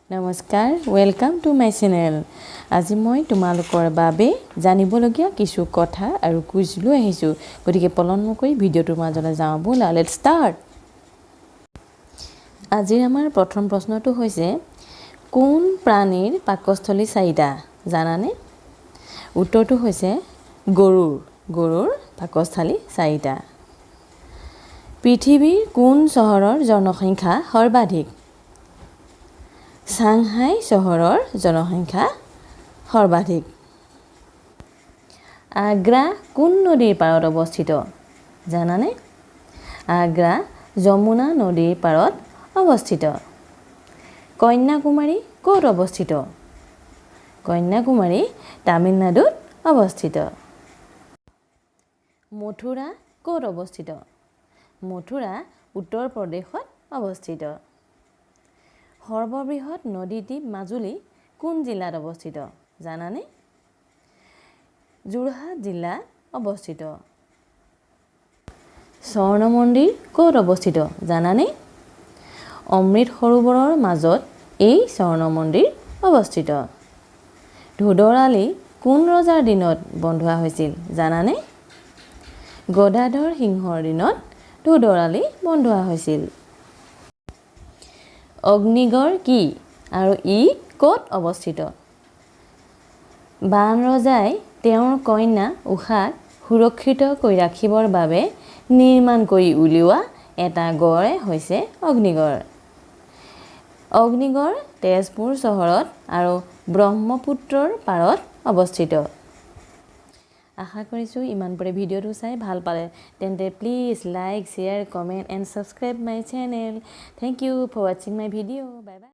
নমস্কাৰ welcome to my channel আজি মই তোমালোকৰ বাবে জানিবলগীয়া কিছু কথা আৰু কুইজ লৈ আহিছোঁ গতিকে পলন নকৰি ভিডিঅ'টোৰ মাজলৈ যাওঁ ব'লা লেটস ষ্টাৰ্ট আজিৰ আমাৰ প্ৰথম প্ৰশ্নটো হৈছে কোন প্ৰাণীৰ পাকস্থলী চাৰিটা জানানে উত্তৰটো হৈছে গৰুৰ পাকস্থলী চাৰিটা পৃথিৱীৰ কোন চহৰৰ জনসংখ্যা সৰ্বাধিক সাংহাই চহৰৰ জনসংখ্যা সৰ্বাধিক আগ্ৰা কোন নদীৰ পাৰত অৱস্থিত জানানে আগ্ৰা যমুনা নদীৰ পাৰত অৱস্থিত কন্যাকুমাৰী ক'ত অৱস্থিত কন্যাকুমাৰী তামিলনাডুত অৱস্থিত মথুৰা ক'ত অৱস্থিত মথুৰা উত্তৰ প্ৰদেশত অৱস্থিত সৰ্ববৃহৎ নদীদ্বীপ মাজুলী কোন জিলাত অৱস্থিত জানানে যোৰহাট জিলাত অৱস্থিত স্বৰ্ণ মন্দিৰ ক'ত অৱস্থিত জানানে অমৃত সৰোবৰৰ মাজত এই স্বৰ্ণ মন্দিৰ অৱস্থিত ধুদৰালি কোন ৰজাৰ দিনত বন্ধোৱা হৈছিল জানানে গদাধৰ সিংহৰ দিনত ধুদৰালি বন্ধোৱা হৈছিল অগ্নিগড় কি আৰু ই ক'ত অৱস্থিত বান ৰজাই তেওঁৰ কন্যা উষাক সুৰক্ষিত কৰি ৰাখিবৰ বাবে নিৰ্মাণ কৰি উলিওৱা এটা গড় হৈছে অগ্নিগড় অগ্নিগড় তেজপুৰ চহৰত আৰু ব্ৰহ্মপুত্ৰৰ পাৰত অৱস্থিত আশা কৰিছোঁ ইমানপৰে ভিডিঅ'টো চাই ভাল পালে তেন্তে please like share comment and subscribe my channel thank you for ৱাচিং মাই ভিডিঅ' বাই বাই